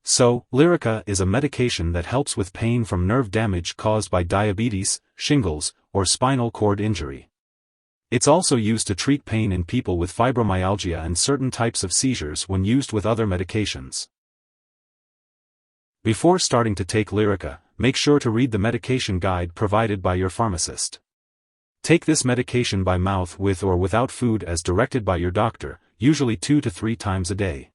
So, Lyrica is a medication that helps with pain from nerve damage caused by diabetes, shingles, or spinal cord injury. It's also used to treat pain in people with fibromyalgia and certain types of seizures when used with other medications. Before starting to take Lyrica, make sure to read the medication guide provided by your pharmacist. Take this medication by mouth with or without food as directed by your doctor, usually 2 to 3 times a day.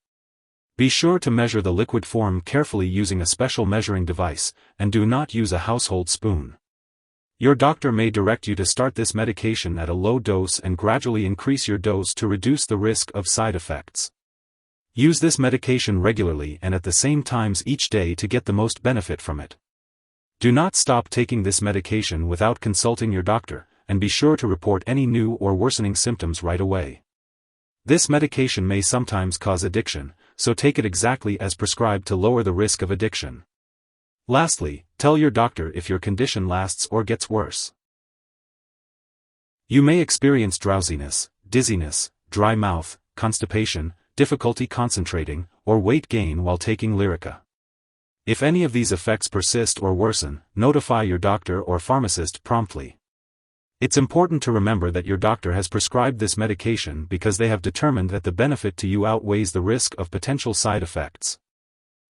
Be sure to measure the liquid form carefully using a special measuring device, and do not use a household spoon. Your doctor may direct you to start this medication at a low dose and gradually increase your dose to reduce the risk of side effects. Use this medication regularly and at the same times each day to get the most benefit from it. Do not stop taking this medication without consulting your doctor, and be sure to report any new or worsening symptoms right away. This medication may sometimes cause addiction, so take it exactly as prescribed to lower the risk of addiction. Lastly, tell your doctor if your condition lasts or gets worse. You may experience drowsiness, dizziness, dry mouth, constipation, difficulty concentrating, or weight gain while taking Lyrica. If any of these effects persist or worsen, notify your doctor or pharmacist promptly. It's important to remember that your doctor has prescribed this medication because they have determined that the benefit to you outweighs the risk of potential side effects.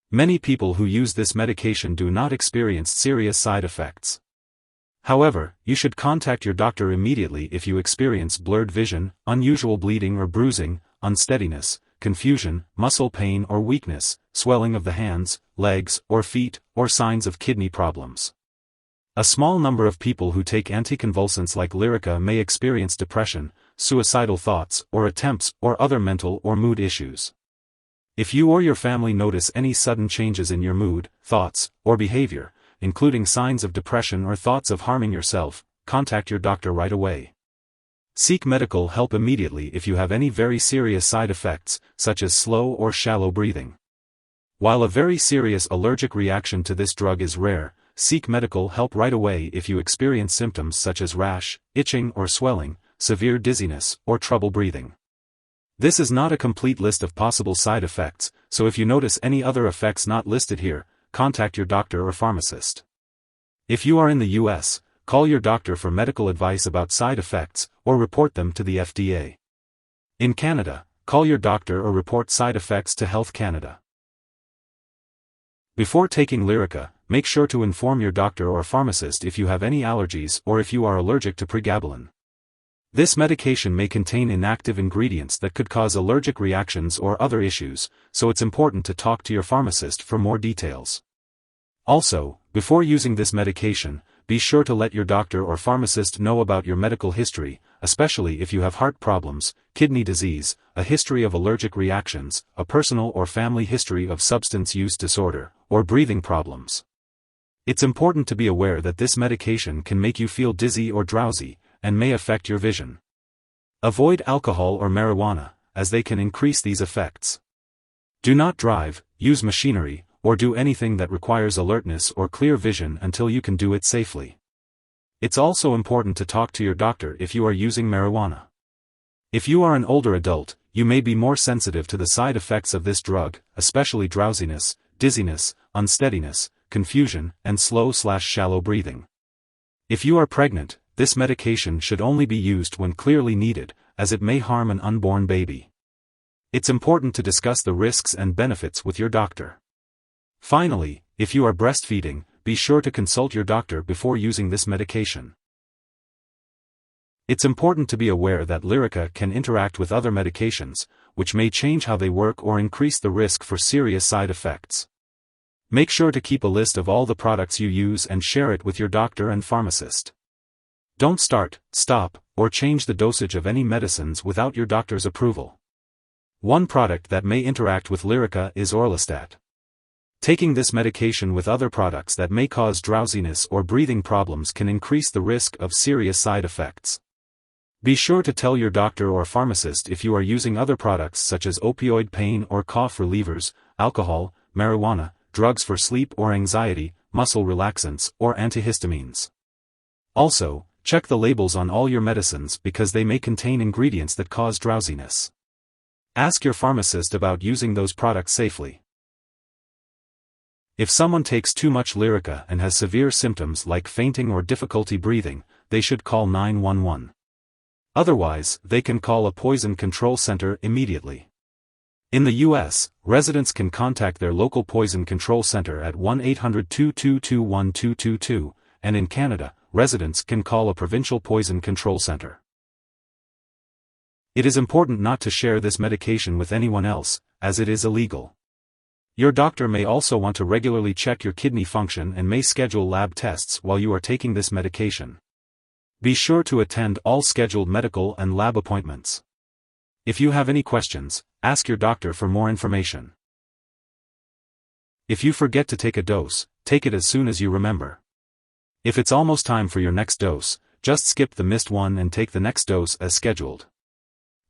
Many people who use this medication do not experience serious side effects. However, you should contact your doctor immediately if you experience blurred vision, unusual bleeding or bruising, unsteadiness, confusion, muscle pain or weakness, swelling of the hands, legs, or feet, or signs of kidney problems. A small number of people who take anticonvulsants like Lyrica may experience depression, suicidal thoughts, or attempts, or other mental or mood issues. If you or your family notice any sudden changes in your mood, thoughts, or behavior, including signs of depression or thoughts of harming yourself, contact your doctor right away. Seek medical help immediately if you have any very serious side effects, such as slow or shallow breathing. While a very serious allergic reaction to this drug is rare, seek medical help right away if you experience symptoms such as rash, itching or swelling, severe dizziness, or trouble breathing. This is not a complete list of possible side effects, so if you notice any other effects not listed here, contact your doctor or pharmacist. If you are in the US, call your doctor for medical advice about side effects, or report them to the FDA. In Canada, call your doctor or report side effects to Health Canada. Before taking Lyrica, make sure to inform your doctor or pharmacist if you have any allergies or if you are allergic to pregabalin. This medication may contain inactive ingredients that could cause allergic reactions or other issues, so it's important to talk to your pharmacist for more details. Also, before using this medication, be sure to let your doctor or pharmacist know about your medical history, especially if you have heart problems, kidney disease, a history of allergic reactions, a personal or family history of substance use disorder, or breathing problems. It's important to be aware that this medication can make you feel dizzy or drowsy, and may affect your vision. Avoid alcohol or marijuana, as they can increase these effects. Do not drive, use machinery, or do anything that requires alertness or clear vision until you can do it safely. It's also important to talk to your doctor if you are using marijuana. If you are an older adult, you may be more sensitive to the side effects of this drug, especially drowsiness, dizziness, unsteadiness, confusion, and slow/shallow breathing. If you are pregnant, this medication should only be used when clearly needed, as it may harm an unborn baby. It's important to discuss the risks and benefits with your doctor. Finally, if you are breastfeeding, be sure to consult your doctor before using this medication. It's important to be aware that Lyrica can interact with other medications, which may change how they work or increase the risk for serious side effects. Make sure to keep a list of all the products you use and share it with your doctor and pharmacist. Don't start, stop, or change the dosage of any medicines without your doctor's approval. One product that may interact with Lyrica is orlistat. Taking this medication with other products that may cause drowsiness or breathing problems can increase the risk of serious side effects. Be sure to tell your doctor or pharmacist if you are using other products such as opioid pain or cough relievers, alcohol, marijuana, drugs for sleep or anxiety, muscle relaxants, or antihistamines. Also, check the labels on all your medicines because they may contain ingredients that cause drowsiness. Ask your pharmacist about using those products safely. If someone takes too much Lyrica and has severe symptoms like fainting or difficulty breathing, they should call 911. Otherwise, they can call a poison control center immediately. In the U.S., residents can contact their local poison control center at 1-800-222-1222, and in Canada, residents can call a provincial poison control center. It is important not to share this medication with anyone else, as it is illegal. Your doctor may also want to regularly check your kidney function and may schedule lab tests while you are taking this medication. Be sure to attend all scheduled medical and lab appointments. If you have any questions, ask your doctor for more information. If you forget to take a dose, take it as soon as you remember. If it's almost time for your next dose, just skip the missed one and take the next dose as scheduled.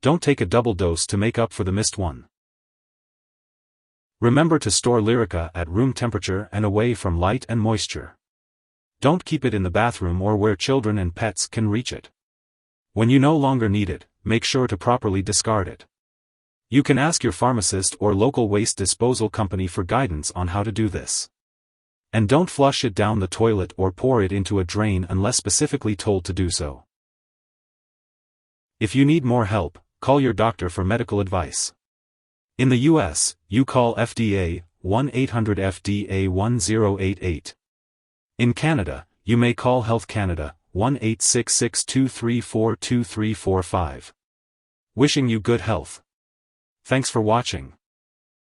Don't take a double dose to make up for the missed one. Remember to store Lyrica at room temperature and away from light and moisture. Don't keep it in the bathroom or where children and pets can reach it. When you no longer need it, make sure to properly discard it. You can ask your pharmacist or local waste disposal company for guidance on how to do this. And don't flush it down the toilet or pour it into a drain unless specifically told to do so. If you need more help, call your doctor for medical advice. In the U.S., you call FDA, 1-800-FDA-1088. In Canada, you may call Health Canada, 1-866-234-2345. Wishing you good health. Thanks for watching.